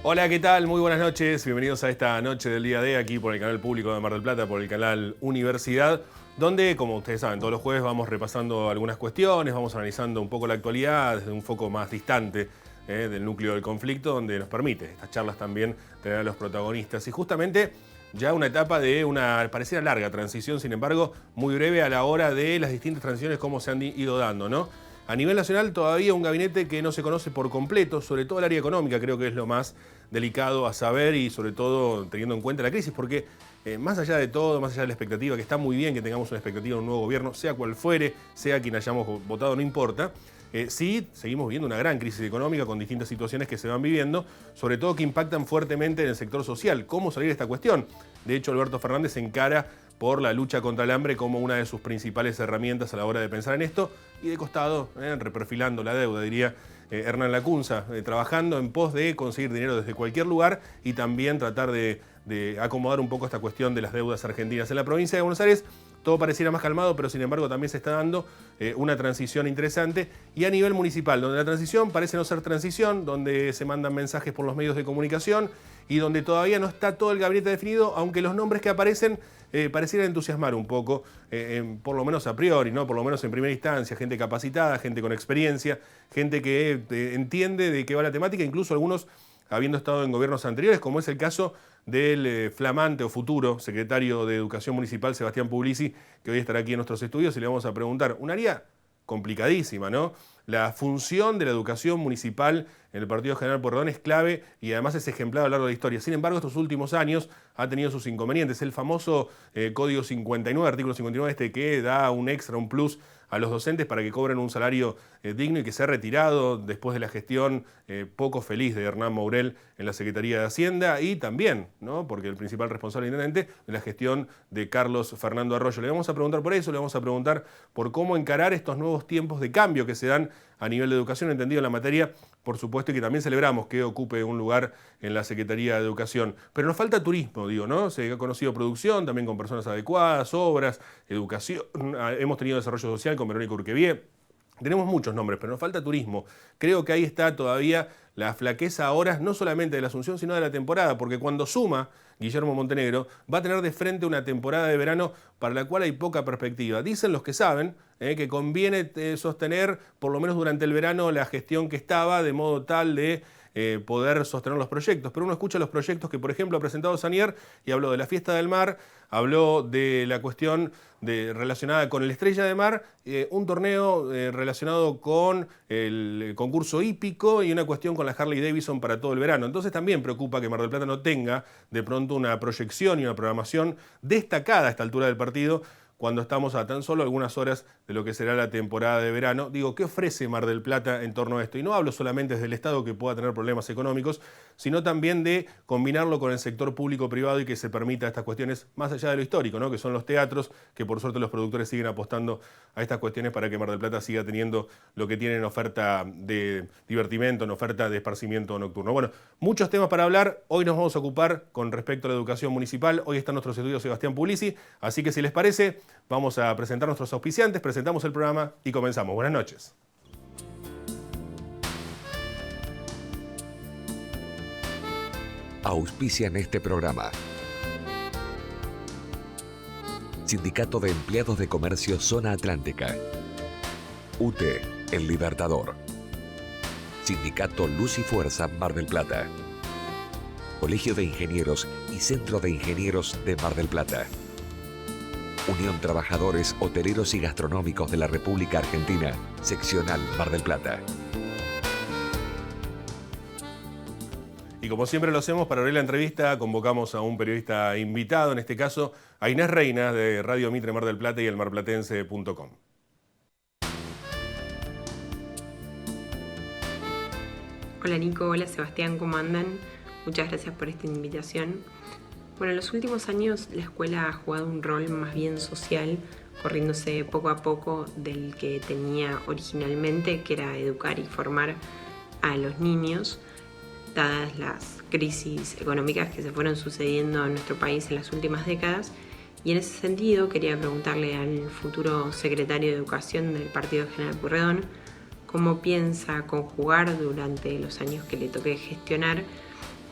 Hola, ¿qué tal? Muy buenas noches. Bienvenidos a esta noche del día D aquí por el canal público de Mar del Plata, por el canal Universidad, donde, como ustedes saben, todos los jueves vamos repasando algunas cuestiones, vamos analizando un poco la actualidad desde un foco más distante del núcleo del conflicto, donde nos permite estas charlas también tener a los protagonistas. Y justamente ya una etapa de una pareciera larga transición, sin embargo, muy breve a la hora de las distintas transiciones, cómo se han ido dando, ¿no? A nivel nacional todavía un gabinete que no se conoce por completo, sobre todo el área económica, creo que es lo más delicado a saber y sobre todo teniendo en cuenta la crisis, porque más allá de todo, más allá de la expectativa, que está muy bien que tengamos una expectativa de un nuevo gobierno, sea cual fuere, sea quien hayamos votado, no importa, sí seguimos viviendo una gran crisis económica con distintas situaciones que se van viviendo, sobre todo que impactan fuertemente en el sector social. ¿Cómo salir de esta cuestión? De hecho, Alberto Fernández encara por la lucha contra el hambre como una de sus principales herramientas a la hora de pensar en esto, y de costado, reperfilando la deuda, diría Hernán Lacunza, trabajando en pos de conseguir dinero desde cualquier lugar y también tratar de acomodar un poco esta cuestión de las deudas argentinas. En la provincia de Buenos Aires todo pareciera más calmado, pero sin embargo también se está dando una transición interesante, y a nivel municipal, donde la transición parece no ser transición, donde se mandan mensajes por los medios de comunicación y donde todavía no está todo el gabinete definido, aunque los nombres que aparecen parecieran entusiasmar un poco, por lo menos a priori, ¿no? Por lo menos en primera instancia, gente capacitada, gente con experiencia, gente que entiende de qué va la temática, incluso algunos habiendo estado en gobiernos anteriores, como es el caso del flamante o futuro secretario de Educación Municipal, Sebastián Puglisi, que hoy estará aquí en nuestros estudios y le vamos a preguntar un área complicadísima, ¿no? La función de la educación municipal en el Partido General Pueyrredón es clave y además es ejemplar a lo largo de la historia. Sin embargo, estos últimos años ha tenido sus inconvenientes. El famoso Código 59, artículo 59, que da un extra, un plus a los docentes para que cobren un salario digno, y que se ha retirado después de la gestión poco feliz de Hernán Mourel en la Secretaría de Hacienda, y también, ¿no?, porque el principal responsable intendente de la gestión de Carlos Fernando Arroyo. Le vamos a preguntar por eso, le vamos a preguntar por cómo encarar estos nuevos tiempos de cambio que se dan a nivel de educación, entendido en la materia, por supuesto, y que también celebramos que ocupe un lugar en la Secretaría de Educación. Pero nos falta turismo, digo, ¿no? Se ha conocido producción, también con personas adecuadas, obras, educación, hemos tenido desarrollo social con Verónica Urquevié. Tenemos muchos nombres, pero nos falta turismo. Creo que ahí está todavía la flaqueza ahora, no solamente de la Asunción, sino de la temporada, porque cuando suma Guillermo Montenegro, va a tener de frente una temporada de verano para la cual hay poca perspectiva. Dicen los que saben que conviene sostener, por lo menos durante el verano, la gestión que estaba, de modo tal de poder sostener los proyectos. Pero uno escucha los proyectos que, por ejemplo, ha presentado Sanier y habló de la Fiesta del Mar, habló de la cuestión relacionada con el Estrella de Mar, un torneo relacionado con el concurso hípico y una cuestión con la Harley Davidson para todo el verano. Entonces también preocupa que Mar del Plata no tenga de pronto una proyección y una programación destacada a esta altura del partido, cuando estamos a tan solo algunas horas de lo que será la temporada de verano. Digo, ¿qué ofrece Mar del Plata en torno a esto? Y no hablo solamente desde el Estado, que pueda tener problemas económicos, sino también de combinarlo con el sector público-privado y que se permita estas cuestiones más allá de lo histórico, ¿no?, que son los teatros, que por suerte los productores siguen apostando a estas cuestiones para que Mar del Plata siga teniendo lo que tiene en oferta de divertimento, en oferta de esparcimiento nocturno. Bueno, muchos temas para hablar. Hoy nos vamos a ocupar con respecto a la educación municipal. Hoy está en nuestros estudios Sebastián Puglisi, así que si les parece, vamos a presentar a nuestros auspiciantes, presentamos el programa y comenzamos. Buenas noches. Auspician este programa Sindicato de Empleados de Comercio Zona Atlántica, UTE, El Libertador, Sindicato Luz y Fuerza Mar del Plata, Colegio de Ingenieros y Centro de Ingenieros de Mar del Plata, Unión Trabajadores Hoteleros y Gastronómicos de la República Argentina, Seccional Mar del Plata. Y como siempre lo hacemos, para abrir la entrevista convocamos a un periodista invitado, en este caso a Inés Reina, de Radio Mitre Mar del Plata y el marplatense.com. Hola Nico, hola Sebastián, ¿cómo andan? Muchas gracias por esta invitación. Bueno, en los últimos años la escuela ha jugado un rol más bien social, corriéndose poco a poco del que tenía originalmente, que era educar y formar a los niños, dadas las crisis económicas que se fueron sucediendo en nuestro país en las últimas décadas. Y en ese sentido quería preguntarle al futuro secretario de Educación del Partido General Pueyrredón cómo piensa conjugar durante los años que le toque gestionar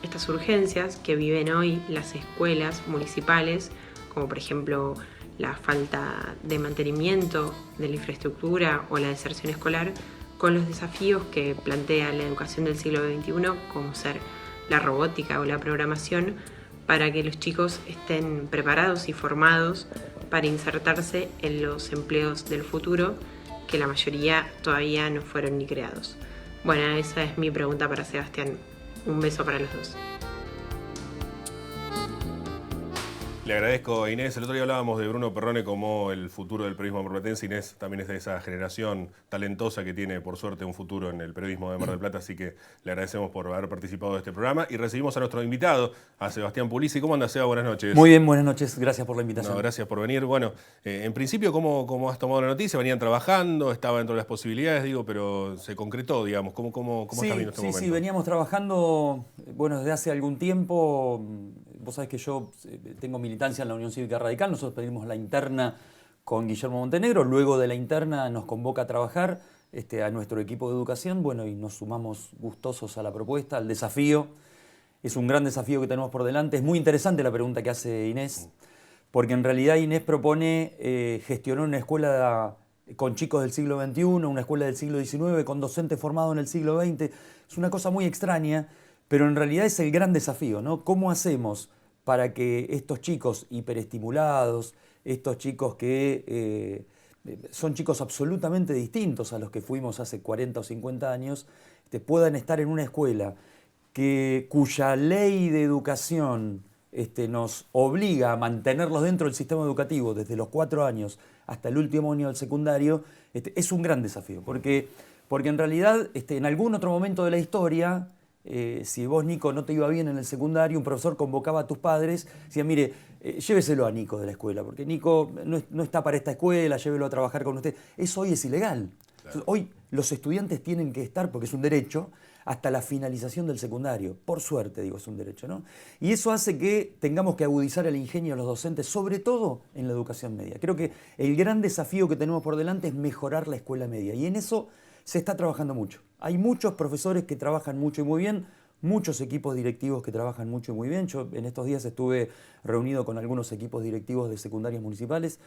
estas urgencias que viven hoy las escuelas municipales, como por ejemplo la falta de mantenimiento de la infraestructura o la deserción escolar, con los desafíos que plantea la educación del siglo XXI, como ser la robótica o la programación, para que los chicos estén preparados y formados para insertarse en los empleos del futuro, que la mayoría todavía no fueron ni creados. Bueno, esa es mi pregunta para Sebastián. Un beso para los dos. Le agradezco a Inés. El otro día hablábamos de Bruno Perrone como el futuro del periodismo marplatense. Inés también es de esa generación talentosa que tiene, por suerte, un futuro en el periodismo de Mar del Plata, así que le agradecemos por haber participado de este programa. Y recibimos a nuestro invitado, a Sebastián Pulisi. ¿Cómo anda, Seba? Buenas noches. Muy bien, buenas noches. Gracias por la invitación. No, gracias por venir. Bueno, en principio, ¿cómo has tomado la noticia? Venían trabajando, estaba dentro de las posibilidades, pero se concretó, digamos. ¿Cómo estás viendo este momento? Sí, veníamos trabajando, desde hace algún tiempo. Vos sabés que yo tengo militancia en la Unión Cívica Radical. Nosotros pedimos la interna con Guillermo Montenegro. Luego de la interna nos convoca a trabajar a nuestro equipo de educación. Y nos sumamos gustosos a la propuesta, al desafío. Es un gran desafío que tenemos por delante. Es muy interesante la pregunta que hace Inés, porque en realidad Inés propone gestionar una escuela con chicos del siglo XXI, una escuela del siglo XIX, con docentes formados en el siglo XX. Es una cosa muy extraña, pero en realidad es el gran desafío, ¿no? ¿Cómo hacemos para que estos chicos hiperestimulados, estos chicos que son chicos absolutamente distintos a los que fuimos hace 40 o 50 años, puedan estar en una escuela cuya ley de educación nos obliga a mantenerlos dentro del sistema educativo desde los 4 años hasta el último año del secundario? Es un gran desafío, porque en realidad en algún otro momento de la historia, si vos, Nico, no te iba bien en el secundario, un profesor convocaba a tus padres, decía, mire, lléveselo a Nico de la escuela, porque Nico no está para esta escuela, llévelo a trabajar con usted. Eso hoy es ilegal. Claro. Entonces, hoy los estudiantes tienen que estar, porque es un derecho, hasta la finalización del secundario. Por suerte, es un derecho, ¿no? Y eso hace que tengamos que agudizar el ingenio de los docentes, sobre todo en la educación media. Creo que el gran desafío que tenemos por delante es mejorar la escuela media, y en eso se está trabajando mucho. Hay muchos profesores que trabajan mucho y muy bien, muchos equipos directivos que trabajan mucho y muy bien. Yo en estos días estuve reunido con algunos equipos directivos de secundarias municipales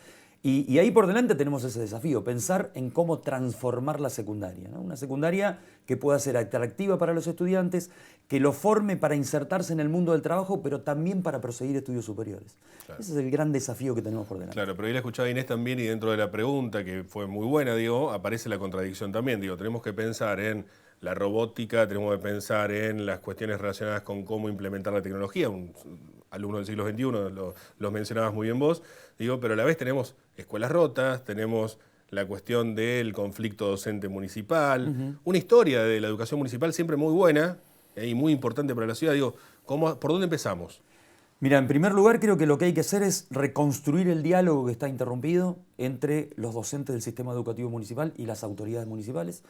y ahí por delante tenemos ese desafío, pensar en cómo transformar la secundaria, ¿no? Una secundaria que pueda ser atractiva para los estudiantes, que lo forme para insertarse en el mundo del trabajo, pero también para proseguir estudios superiores. Claro. Ese es el gran desafío que tenemos por delante. Claro, pero ahí la escuchaba Inés también, y dentro de la pregunta, que fue muy buena, aparece la contradicción también. Tenemos que pensar en la robótica, tenemos que pensar en las cuestiones relacionadas con cómo implementar la tecnología. Un alumno del siglo XXI, los mencionabas muy bien vos, pero a la vez tenemos escuelas rotas, tenemos la cuestión del conflicto docente municipal, una historia de la educación municipal siempre muy buena y muy importante para la ciudad. ¿Por dónde empezamos? Mira, en primer lugar creo que lo que hay que hacer es reconstruir el diálogo que está interrumpido entre los docentes del sistema educativo municipal y las autoridades municipales.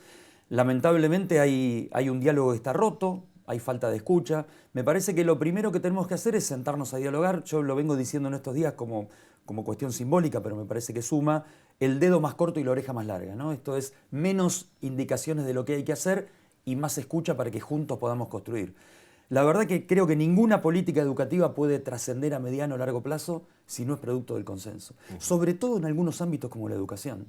Lamentablemente hay un diálogo que está roto, hay falta de escucha. Me parece que lo primero que tenemos que hacer es sentarnos a dialogar. Yo lo vengo diciendo en estos días como cuestión simbólica, pero me parece que suma el dedo más corto y la oreja más larga, ¿no? Esto es menos indicaciones de lo que hay que hacer y más escucha para que juntos podamos construir. La verdad que creo que ninguna política educativa puede trascender a mediano o largo plazo si no es producto del consenso. Sobre todo en algunos ámbitos como la educación.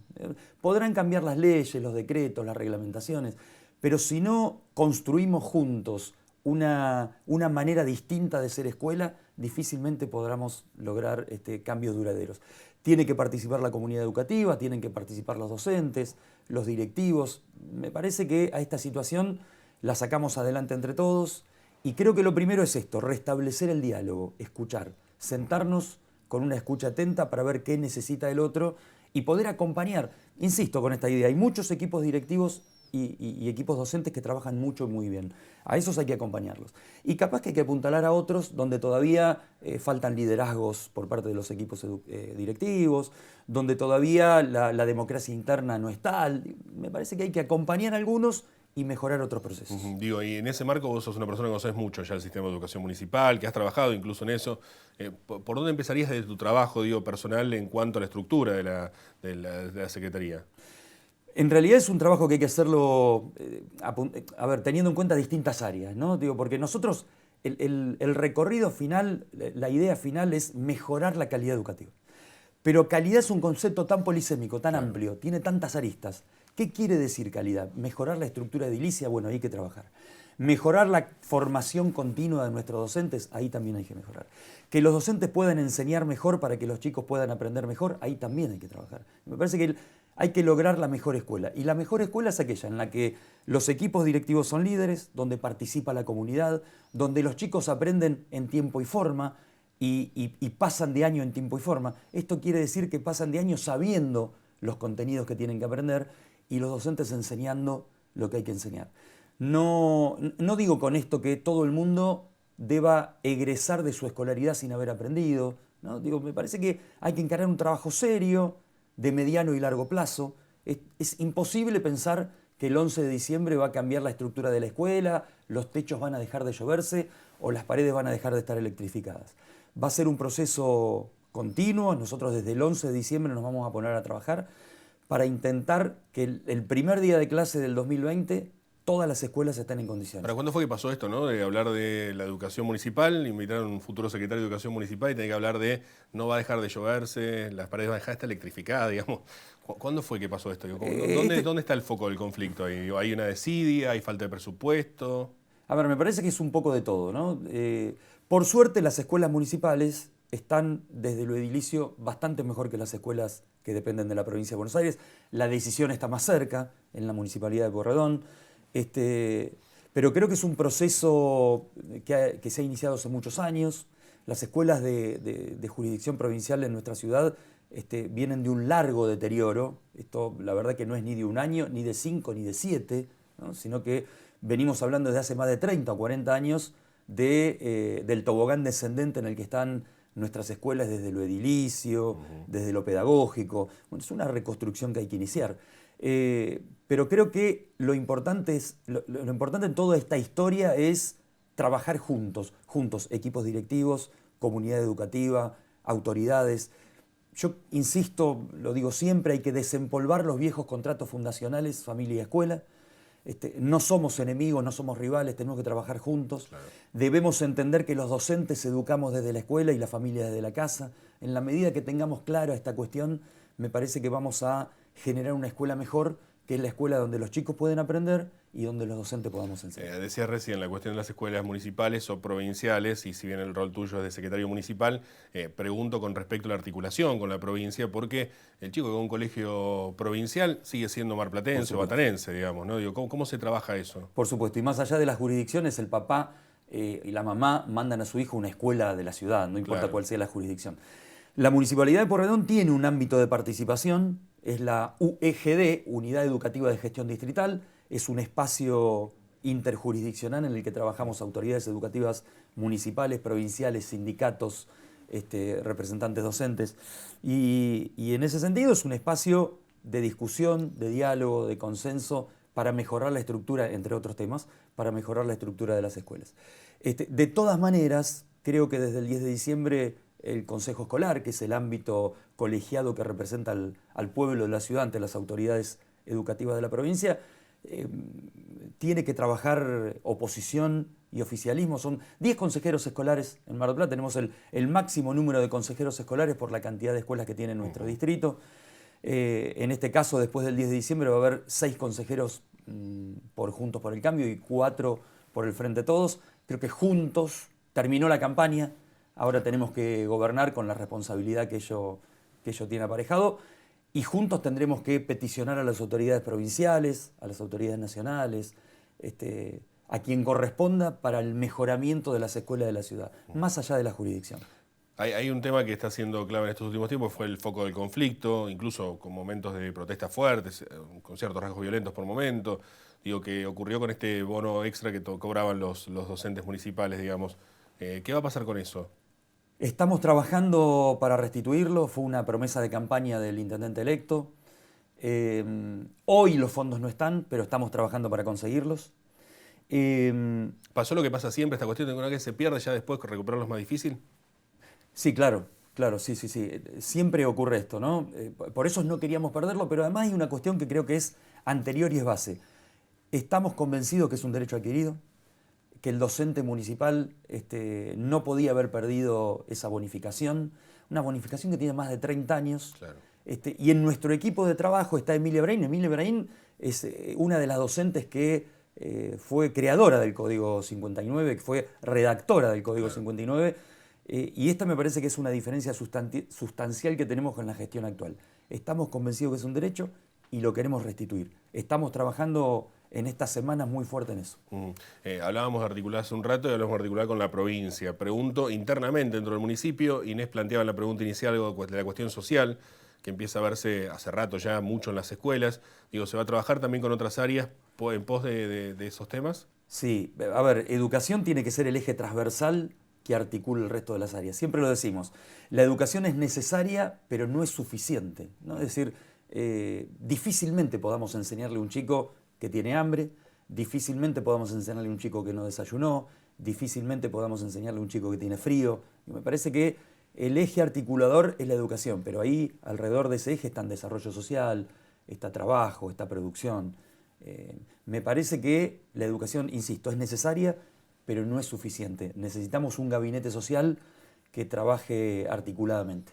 Podrán cambiar las leyes, los decretos, las reglamentaciones, pero si no construimos juntos una manera distinta de ser escuela, difícilmente podremos lograr cambios duraderos. Tiene que participar la comunidad educativa, tienen que participar los docentes, los directivos. Me parece que a esta situación la sacamos adelante entre todos. Y creo que lo primero es esto, restablecer el diálogo, escuchar, sentarnos con una escucha atenta para ver qué necesita el otro y poder acompañar. Insisto con esta idea, hay muchos equipos directivos y equipos docentes que trabajan mucho y muy bien. A esos hay que acompañarlos. Y capaz que hay que apuntalar a otros donde todavía faltan liderazgos por parte de los equipos directivos, donde todavía la democracia interna no es tal. Me parece que hay que acompañar a algunos y mejorar otros procesos. Y en ese marco vos sos una persona que conoces mucho ya el sistema de educación municipal, que has trabajado incluso en eso. ¿Por dónde empezarías desde tu trabajo personal en cuanto a la estructura de la Secretaría? En realidad es un trabajo que hay que hacerlo, teniendo en cuenta distintas áreas, ¿no? Porque nosotros el recorrido final, la idea final es mejorar la calidad educativa. Pero calidad es un concepto tan polisémico, tan amplio, tiene tantas aristas. ¿Qué quiere decir calidad? Mejorar la estructura edilicia, bueno, ahí hay que trabajar. Mejorar la formación continua de nuestros docentes, ahí también hay que mejorar. Que los docentes puedan enseñar mejor para que los chicos puedan aprender mejor, ahí también hay que trabajar. Me parece que hay que lograr la mejor escuela. Y la mejor escuela es aquella en la que los equipos directivos son líderes, donde participa la comunidad, donde los chicos aprenden en tiempo y forma y pasan de año en tiempo y forma. Esto quiere decir que pasan de año sabiendo los contenidos que tienen que aprender y los docentes enseñando lo que hay que enseñar. No digo con esto que todo el mundo deba egresar de su escolaridad sin haber aprendido, ¿no? Digo, me parece que hay que encarar un trabajo serio, de mediano y largo plazo. Es imposible pensar que el 11 de diciembre va a cambiar la estructura de la escuela, los techos van a dejar de lloverse o las paredes van a dejar de estar electrificadas. Va a ser un proceso continuo. Nosotros desde el 11 de diciembre nos vamos a poner a trabajar para intentar que el primer día de clase del 2020 todas las escuelas estén en condiciones. ¿Para cuándo fue que pasó esto, no? De hablar de la educación municipal, invitar a un futuro secretario de Educación Municipal y tener que hablar de no va a dejar de lloverse, las paredes van a dejar de estar electrificadas, digamos. ¿Cuándo fue que pasó esto? ¿Dónde está el foco del conflicto? ¿Hay una desidia? ¿Hay falta de presupuesto? A ver, me parece que es un poco de todo, ¿no? Por suerte las escuelas municipales están desde lo edilicio bastante mejor que las escuelas que dependen de la provincia de Buenos Aires. La decisión está más cerca en la municipalidad de Pueyrredón. Pero creo que es un proceso que se ha iniciado hace muchos años. Las escuelas de jurisdicción provincial en nuestra ciudad vienen de un largo deterioro. Esto la verdad que no es ni de un año, ni de 5, ni de 7, ¿no? Sino que venimos hablando desde hace más de 30 o 40 años del tobogán descendente en el que están nuestras escuelas desde lo edilicio, desde lo pedagógico. Bueno, es una reconstrucción que hay que iniciar. Pero creo que lo importante en toda esta historia es trabajar juntos, equipos directivos, comunidad educativa, autoridades. Yo insisto, lo digo siempre, hay que desempolvar los viejos contratos fundacionales, familia y escuela. No somos enemigos, no somos rivales, tenemos que trabajar juntos. Claro. Debemos entender que los docentes educamos desde la escuela y la familia desde la casa. En la medida que tengamos clara esta cuestión, me parece que vamos a generar una escuela mejor, que es la escuela donde los chicos pueden aprender y donde los docentes podamos enseñar. Decía recién la cuestión de las escuelas municipales o provinciales, y si bien el rol tuyo es de secretario municipal, pregunto con respecto a la articulación con la provincia, porque el chico que va a un colegio provincial sigue siendo marplatense o batanense, digamos, ¿no? Digo, ¿cómo se trabaja eso? Por supuesto, y más allá de las jurisdicciones, el papá y la mamá mandan a su hijo a una escuela de la ciudad, no importa cuál sea la jurisdicción. La Municipalidad de Pueyrredón tiene un ámbito de participación, es la UEGD, Unidad Educativa de Gestión Distrital, es un espacio interjurisdiccional en el que trabajamos autoridades educativas municipales, provinciales, sindicatos, representantes docentes, y en ese sentido es un espacio de discusión, de diálogo, de consenso para mejorar la estructura, entre otros temas, para mejorar la estructura de las escuelas. De todas maneras, creo que desde el 10 de diciembre el Consejo Escolar, que es el ámbito colegiado que representa al pueblo de la ciudad ante las autoridades educativas de la provincia, tiene que trabajar oposición y oficialismo. Son 10 consejeros escolares en Mar del Plata, tenemos el máximo número de consejeros escolares por la cantidad de escuelas que tiene nuestro distrito. En este caso, después del 10 de diciembre, va a haber 6 consejeros por Juntos por el Cambio y 4 por el Frente Todos. Creo que juntos terminó la campaña. Ahora tenemos que gobernar con la responsabilidad que ello tiene aparejado y juntos tendremos que peticionar a las autoridades provinciales, a las autoridades nacionales, a quien corresponda para el mejoramiento de las escuelas de la ciudad, más allá de la jurisdicción. Hay un tema que está siendo clave en estos últimos tiempos, fue el foco del conflicto, incluso con momentos de protestas fuertes, con ciertos rasgos violentos por momento. Digo, que ocurrió con este bono extra que cobraban los docentes municipales, digamos. ¿Qué va a pasar con eso? Estamos trabajando para restituirlo, fue una promesa de campaña del intendente electo. Hoy los fondos no están, pero estamos trabajando para conseguirlos. ¿Pasó lo que pasa siempre, esta cuestión de que una vez se pierde, ya después recuperarlo es más difícil? Sí, claro, sí. Siempre ocurre esto, ¿no? Por eso no queríamos perderlo, pero además hay una cuestión que creo que es anterior y es base. Estamos convencidos que es un derecho adquirido, que el docente municipal no podía haber perdido esa bonificación, una bonificación que tiene más de 30 años. Claro. Y en nuestro equipo de trabajo está Emilia Brain. Emilia Brain es una de las docentes que fue creadora del Código 59, que fue redactora del Código 59, y esta me parece que es una diferencia sustancial que tenemos con la gestión actual. Estamos convencidos que es un derecho y lo queremos restituir. Estamos trabajando en estas semanas muy fuerte en eso. Hablábamos de articular hace un rato y hablamos de articular con la provincia. Pregunto internamente dentro del municipio, Inés planteaba en la pregunta inicial algo de la cuestión social, que empieza a verse hace rato ya mucho en las escuelas. Digo, ¿se va a trabajar también con otras áreas en pos de esos temas? Sí, a ver, educación tiene que ser el eje transversal que articule el resto de las áreas. Siempre lo decimos, la educación es necesaria, pero no es suficiente, ¿no? Es decir, difícilmente podamos enseñarle a un chico que tiene hambre, difícilmente podamos enseñarle a un chico que no desayunó, difícilmente podamos enseñarle a un chico que tiene frío. Y me parece que el eje articulador es la educación, pero ahí alrededor de ese eje está desarrollo social, está trabajo, está producción. Me parece que la educación, insisto, es necesaria, pero no es suficiente. Necesitamos un gabinete social que trabaje articuladamente.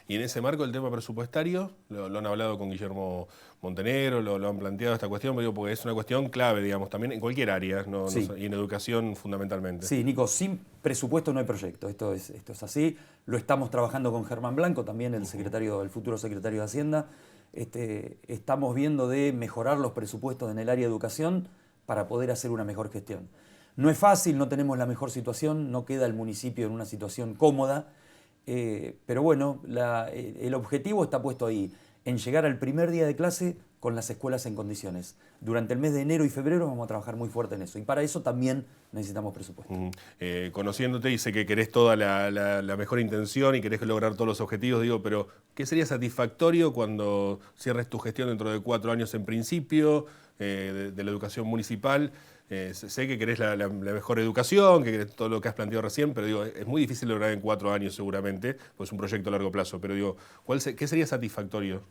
Y en ese marco el tema presupuestario, lo han hablado con Guillermo Montenegro, lo han planteado esta cuestión, porque es una cuestión clave, digamos, también en cualquier área, Sí. y en educación fundamentalmente. Sí, Nico, sin presupuesto no hay proyecto, esto es así. Lo estamos trabajando con Germán Blanco, también el futuro secretario de Hacienda. Estamos viendo de mejorar los presupuestos en el área de educación para poder hacer una mejor gestión. No es fácil, no tenemos la mejor situación, no queda el municipio en una situación cómoda, pero bueno, el objetivo está puesto ahí, en llegar al primer día de clase con las escuelas en condiciones. Durante el mes de enero y febrero vamos a trabajar muy fuerte en eso, y para eso también necesitamos presupuesto. Conociéndote, y sé que querés toda la mejor intención y querés lograr todos los objetivos, digo, pero ¿qué sería satisfactorio cuando cierres tu gestión dentro de 4 años en principio de la educación municipal? Sé que querés la mejor educación, que querés todo lo que has planteado recién, pero digo, es muy difícil lograr en 4 años seguramente, pues es un proyecto a largo plazo, pero digo, ¿qué sería satisfactorio?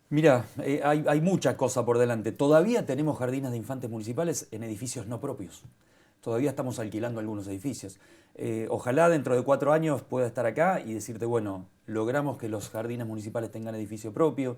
Mira, hay mucha cosa por delante. Todavía tenemos jardines de infantes municipales en edificios no propios. Todavía estamos alquilando algunos edificios. Ojalá dentro de 4 años pueda estar acá y decirte, bueno, logramos que los jardines municipales tengan edificio propio,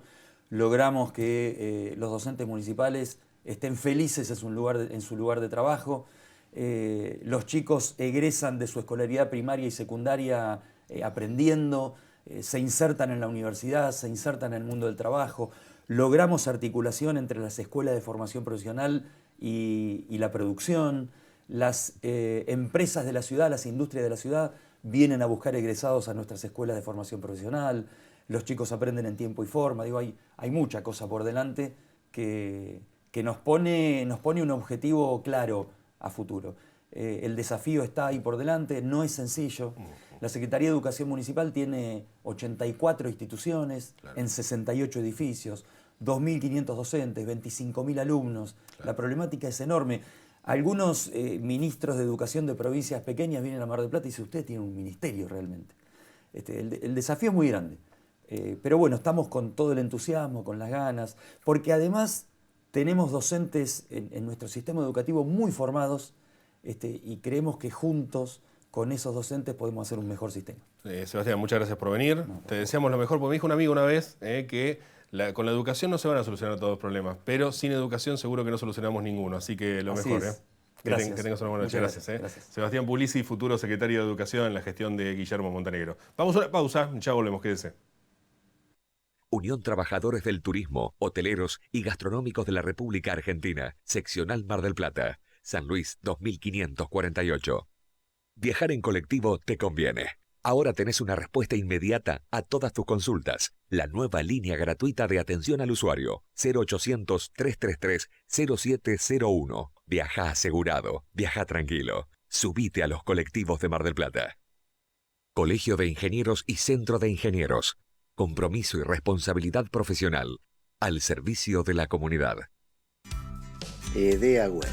logramos que los docentes municipales estén felices en su lugar de trabajo, los chicos egresan de su escolaridad primaria y secundaria aprendiendo, se insertan en la universidad, se insertan en el mundo del trabajo, logramos articulación entre las escuelas de formación profesional y la producción, las empresas de la ciudad, las industrias de la ciudad vienen a buscar egresados a nuestras escuelas de formación profesional, los chicos aprenden en tiempo y forma, digo, hay mucha cosa por delante que nos pone un objetivo claro a futuro. El desafío está ahí por delante, no es sencillo. La Secretaría de Educación Municipal tiene 84 instituciones, claro, en 68 edificios, 2.500 docentes, 25.000 alumnos. Claro. La problemática es enorme. Algunos ministros de educación de provincias pequeñas vienen a Mar del Plata y dicen, ustedes tienen un ministerio realmente. El desafío es muy grande. Pero bueno, estamos con todo el entusiasmo, con las ganas, porque además tenemos docentes en nuestro sistema educativo muy formados y creemos que juntos con esos docentes podemos hacer un mejor sistema. Sebastián, muchas gracias por venir. Te deseamos lo mejor, porque me dijo un amigo una vez que con la educación no se van a solucionar todos los problemas, pero sin educación seguro que no solucionamos ninguno, así que lo mejor. Gracias. Que tengas una buena noche. Gracias. Gracias. Sebastián Pulisi, futuro secretario de Educación en la gestión de Guillermo Montenegro. Vamos a una pausa, ya volvemos, quédese. Unión Trabajadores del Turismo, Hoteleros y Gastronómicos de la República Argentina, Seccional Mar del Plata, San Luis 2548. Viajar en colectivo te conviene. Ahora tenés una respuesta inmediata a todas tus consultas. La nueva línea gratuita de atención al usuario, 0800-333-0701. Viaja asegurado, viaja tranquilo. Subite a los colectivos de Mar del Plata. Colegio de Ingenieros y Centro de Ingenieros. Compromiso y responsabilidad profesional al servicio de la comunidad. EDEA Web.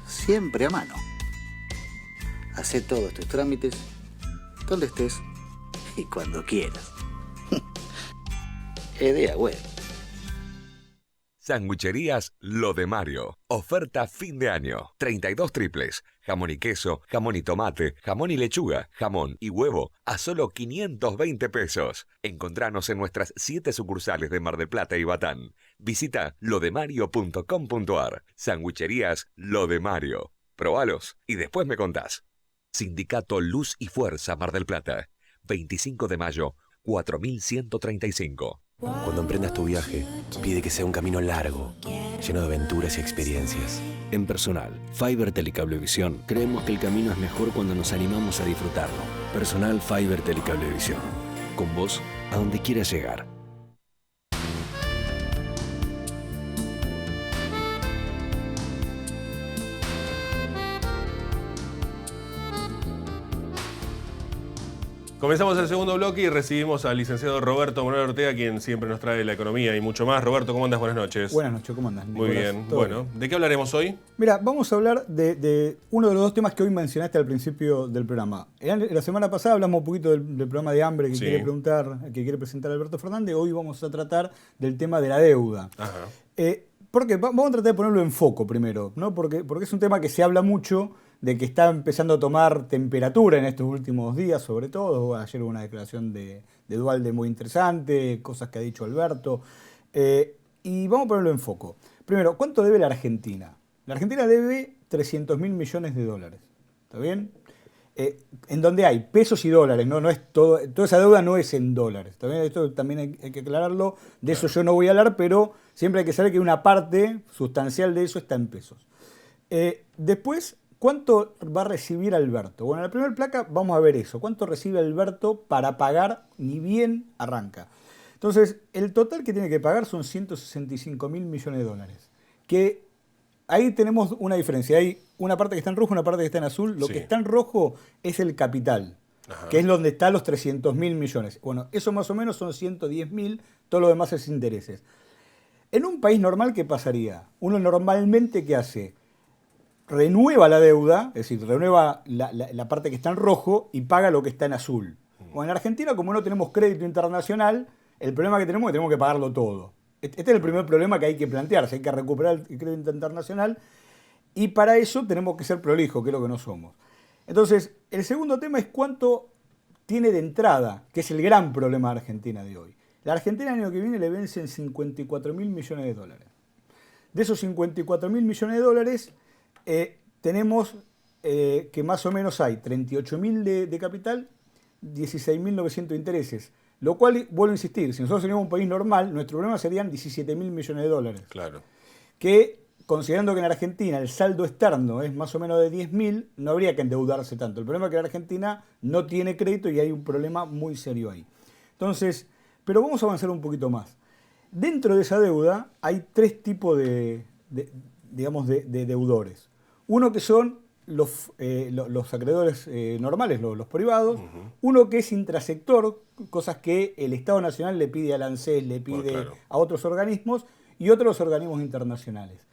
Siempre a mano. Hacé todos tus trámites donde estés y cuando quieras. EDEA Web. Sangucherías Lo de Mario. Oferta fin de año. 32 triples. Jamón y queso, jamón y tomate, jamón y lechuga, jamón y huevo a solo 520 pesos. Encontranos en nuestras 7 sucursales de Mar del Plata y Batán. Visita lodemario.com.ar. Sandwicherías Lo de Mario. Probalos y después me contás. Sindicato Luz y Fuerza Mar del Plata. 25 de mayo, 4135. Cuando emprendas tu viaje, pide que sea un camino largo, lleno de aventuras y experiencias. En Personal, Fiber Telecablevisión, creemos que el camino es mejor cuando nos animamos a disfrutarlo. Personal Fiber Telecablevisión. Con vos, a donde quieras llegar. Comenzamos el segundo bloque y recibimos al licenciado Roberto Manuel Ortega, quien siempre nos trae la economía y mucho más. Roberto, ¿cómo andas? Buenas noches. Buenas noches, ¿cómo andas, Muy Nicolás? bien. ¿Todo Bueno, bien? ¿de qué hablaremos hoy? Mira, vamos a hablar de uno de los dos temas que hoy mencionaste al principio del programa. La semana pasada hablamos un poquito del programa de hambre que Sí. quiere presentar Alberto Fernández. Hoy vamos a tratar del tema de la deuda. Ajá. Porque vamos a tratar de ponerlo en foco primero, ¿no? Porque es un tema que se habla mucho, de que está empezando a tomar temperatura en estos últimos días, sobre todo. Ayer hubo una declaración de Duhalde muy interesante, cosas que ha dicho Alberto. Y vamos a ponerlo en foco. Primero, ¿cuánto debe la Argentina? La Argentina debe 300.000 millones de dólares. ¿Está bien? En donde hay pesos y dólares, no es todo, toda esa deuda no es en dólares. ¿Está bien? Esto también hay que aclararlo. De eso yo no voy a hablar, pero siempre hay que saber que una parte sustancial de eso está en pesos. Después, ¿cuánto va a recibir Alberto? Bueno, en la primera placa vamos a ver eso. ¿Cuánto recibe Alberto para pagar ni bien arranca? Entonces, el total que tiene que pagar son 165.000 millones de dólares. Que ahí tenemos una diferencia. Hay una parte que está en rojo, una parte que está en azul. Lo Sí. que está en rojo es el capital, Ajá. que es donde están los 300.000 millones. Bueno, eso más o menos son 110.000, todo lo demás es intereses. En un país normal, ¿qué pasaría? Uno normalmente, ¿qué hace? Renueva la deuda, es decir, renueva la parte que está en rojo y paga lo que está en azul. Bueno, en Argentina, como no tenemos crédito internacional, el problema que tenemos es que tenemos que pagarlo todo. Este es el primer problema que hay que plantearse, hay que recuperar el crédito internacional y para eso tenemos que ser prolijos, que es lo que no somos. Entonces, el segundo tema es cuánto tiene de entrada, que es el gran problema de Argentina de hoy. La Argentina el año que viene le vencen 54.000 millones de dólares. De esos 54.000 millones de dólares, tenemos que más o menos hay 38.000 de capital, 16.900 de intereses. Lo cual, vuelvo a insistir, si nosotros seríamos un país normal, nuestro problema serían 17.000 millones de dólares. Claro. Que, considerando que en Argentina el saldo externo es más o menos de 10.000, no habría que endeudarse tanto. El problema es que la Argentina no tiene crédito y hay un problema muy serio ahí. Entonces, pero vamos a avanzar un poquito más. Dentro de esa deuda hay tres tipos de deudores. Uno que son los acreedores normales, los privados. Uno que es intrasector, cosas que el Estado Nacional le pide al ANSES, le pide claro. a otros organismos, y otros los organismos internacionales.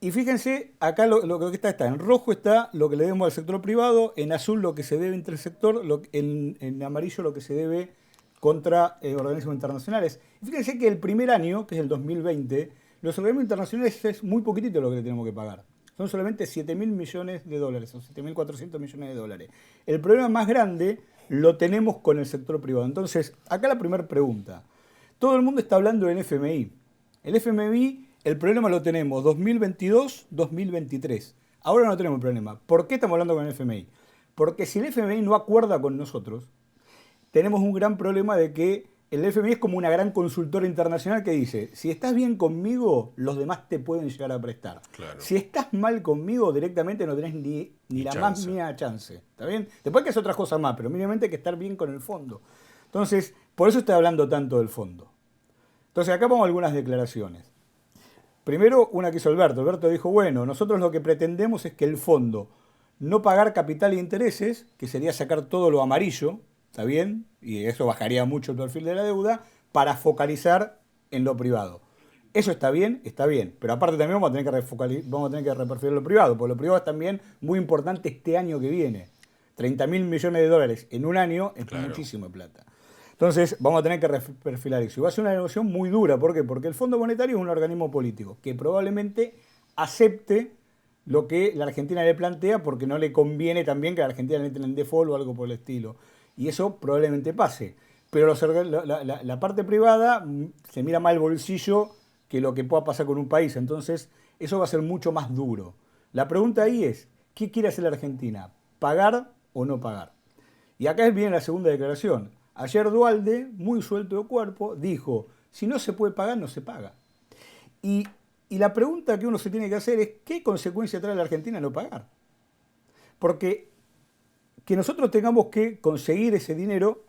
Y fíjense, acá lo que está en rojo está lo que le debemos al sector privado, en azul lo que se debe intersector, en amarillo lo que se debe contra organismos internacionales. Y fíjense que el primer año, que es el 2020, los organismos internacionales es muy poquitito lo que le tenemos que pagar. Son solamente 7.000 millones de dólares, o 7.400 millones de dólares. El problema más grande lo tenemos con el sector privado. Entonces, acá la primera pregunta. Todo el mundo está hablando del FMI. El FMI, el problema lo tenemos 2022-2023. Ahora no tenemos problema. ¿Por qué estamos hablando con el FMI? Porque si el FMI no acuerda con nosotros, tenemos un gran problema de que el FMI es como una gran consultora internacional que dice, si estás bien conmigo, los demás te pueden llegar a prestar. Claro. Si estás mal conmigo, directamente no tenés ni la chance. más mínima chance. ¿Está bien? Después hay que hacer otras cosas más, pero mínimamente hay que estar bien con el fondo. Entonces, por eso estoy hablando tanto del fondo. Entonces, acá vamos a algunas declaraciones. Primero, una que hizo Alberto. Alberto dijo, bueno, nosotros lo que pretendemos es que el fondo no pagar capital e intereses, que sería sacar todo lo amarillo, ¿está bien? Y eso bajaría mucho el perfil de la deuda, para focalizar en lo privado. Eso está bien, pero aparte también vamos a tener que reperfilar lo privado, porque lo privado es también muy importante este año que viene. 30.000 millones de dólares en un año es Claro. muchísima plata. Entonces vamos a tener que perfilar eso. Y va a ser una negociación muy dura. ¿Por qué? Porque el Fondo Monetario es un organismo político que probablemente acepte lo que la Argentina le plantea porque no le conviene también que a la Argentina le entren en default o algo por el estilo. Y eso probablemente pase. Pero la parte privada se mira más el bolsillo que lo que pueda pasar con un país. Entonces eso va a ser mucho más duro. La pregunta ahí es, ¿qué quiere hacer la Argentina? ¿Pagar o no pagar? Y acá viene la segunda declaración. Ayer Duhalde, muy suelto de cuerpo, dijo, si no se puede pagar, no se paga. Y la pregunta que uno se tiene que hacer es, ¿qué consecuencia trae a la Argentina no pagar? Porque que nosotros tengamos que conseguir ese dinero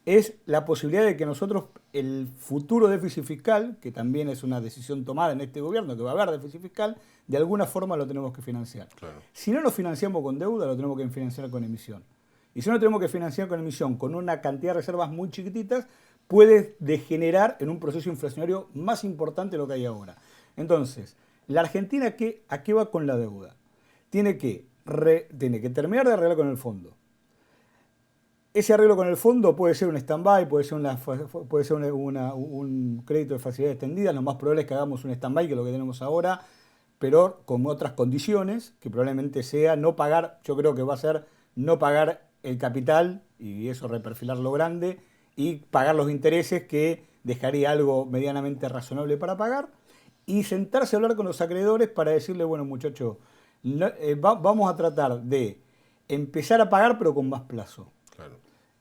es la posibilidad de que nosotros, el futuro déficit fiscal, que también es una decisión tomada en este gobierno, que va a haber déficit fiscal, de alguna forma lo tenemos que financiar. Claro. Si no lo financiamos con deuda, lo tenemos que financiar con emisión. Y si no lo tenemos que financiar con emisión, con una cantidad de reservas muy chiquititas, puede degenerar en un proceso inflacionario más importante de lo que hay ahora. Entonces, la Argentina, ¿a qué va con la deuda? Tiene que terminar de arreglar con el fondo. Ese arreglo con el fondo puede ser un stand-by, puede ser un crédito de facilidad extendida. Lo más probable es que hagamos un stand-by, que es lo que tenemos ahora, pero con otras condiciones, que probablemente sea no pagar, yo creo que va a ser no pagar el capital, y eso reperfilarlo grande, y pagar los intereses, que dejaría algo medianamente razonable para pagar, y sentarse a hablar con los acreedores para decirle, bueno, muchachos, vamos a tratar de empezar a pagar, pero con más plazo. Claro.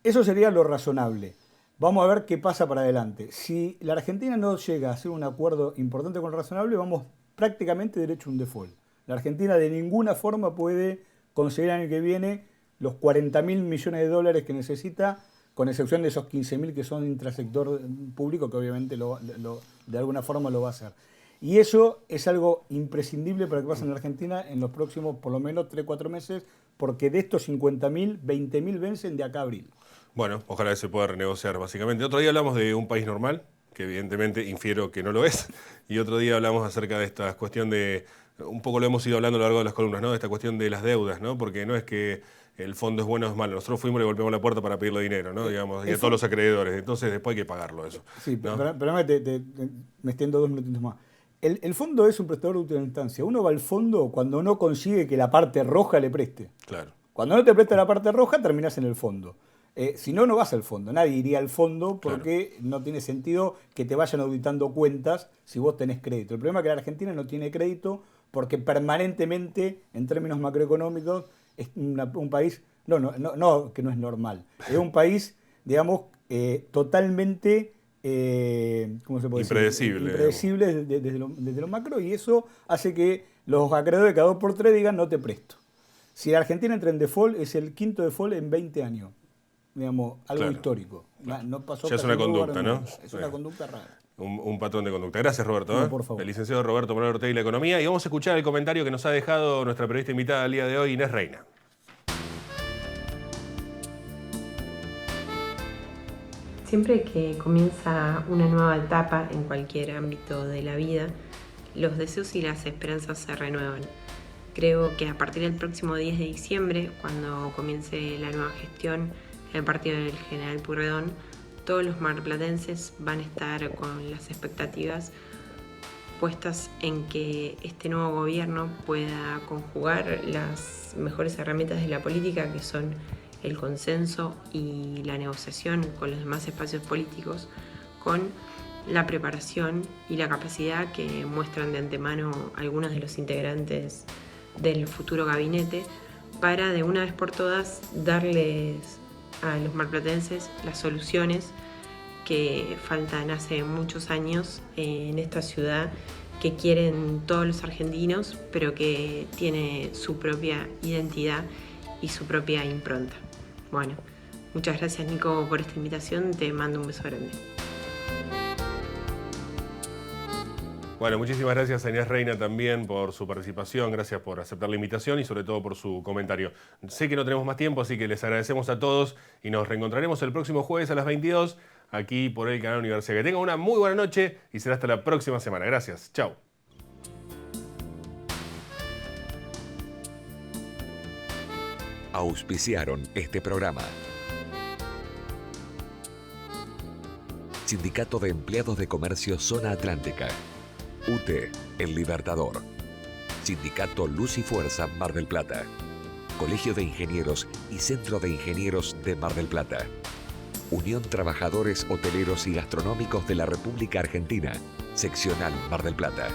Eso sería lo razonable. Vamos a ver qué pasa para adelante. Si la Argentina no llega a hacer un acuerdo importante con razonable, vamos prácticamente derecho a un default. La Argentina de ninguna forma puede conseguir el año que viene los 40.000 millones de dólares que necesita, con excepción de esos 15.000 que son intrasector público, que obviamente de alguna forma lo va a hacer. Y eso es algo imprescindible para que pase en la Argentina en los próximos, por lo menos, 3-4 meses, porque de estos 50.000, 20.000 vencen de acá a abril. Bueno, ojalá se pueda renegociar, básicamente. Otro día hablamos de un país normal, que evidentemente infiero que no lo es, y otro día hablamos acerca de esta cuestión de, un poco lo hemos ido hablando a lo largo de las columnas, ¿no? De esta cuestión de las deudas, ¿no? Porque no es que el fondo es bueno o es malo. Nosotros fuimos y le golpeamos la puerta para pedirle dinero, ¿no? Digamos, y a todos los acreedores. Entonces después hay que pagarlo eso. Sí, ¿no? pero me extiendo 2 minutitos más. El fondo es un prestador de última instancia. Uno va al fondo cuando no consigue que la parte roja le preste. Claro. Cuando no te presta la parte roja, terminás en el fondo. Si no, no vas al fondo. Nadie iría al fondo porque no tiene sentido que te vayan auditando cuentas si vos tenés crédito. El problema es que la Argentina no tiene crédito porque permanentemente, en términos macroeconómicos, es un país, no que no es normal. Es un país, digamos, totalmente... ¿cómo se puede impredecible. decir? Impredecible desde lo macro, y eso hace que los acreedores cada 2 por 3 digan no te presto. Si la Argentina entra en default, es el 5.º default en 20 años. Digamos, algo histórico. Claro. No pasó ya es una conducta, ¿no? Es una conducta rara. Un patrón de conducta. Gracias, Roberto. No, por favor. El licenciado Roberto Moreno Ortega y la Economía. Y vamos a escuchar el comentario que nos ha dejado nuestra periodista invitada al día de hoy, Inés Reina. Siempre que comienza una nueva etapa en cualquier ámbito de la vida, los deseos y las esperanzas se renuevan. Creo que a partir del próximo 10 de diciembre, cuando comience la nueva gestión en el partido del General Pueyrredón, todos los marplatenses van a estar con las expectativas puestas en que este nuevo gobierno pueda conjugar las mejores herramientas de la política, que son el consenso y la negociación con los demás espacios políticos, con la preparación y la capacidad que muestran de antemano algunos de los integrantes del futuro gabinete, para de una vez por todas darles a los marplatenses las soluciones que faltan hace muchos años en esta ciudad, que quieren todos los argentinos, pero que tiene su propia identidad y su propia impronta. Bueno, muchas gracias, Nico, por esta invitación. Te mando un beso grande. Bueno, muchísimas gracias a Inés Reina también por su participación, gracias por aceptar la invitación y sobre todo por su comentario. Sé que no tenemos más tiempo, así que les agradecemos a todos y nos reencontraremos el próximo jueves a las 22 aquí por el canal Universidad. Que tengan una muy buena noche y será hasta la próxima semana. Gracias. Chao. Auspiciaron este programa. Sindicato de Empleados de Comercio Zona Atlántica. UTE, El Libertador. Sindicato Luz y Fuerza Mar del Plata. Colegio de Ingenieros y Centro de Ingenieros de Mar del Plata. Unión Trabajadores Hoteleros y Gastronómicos de la República Argentina, Seccional Mar del Plata.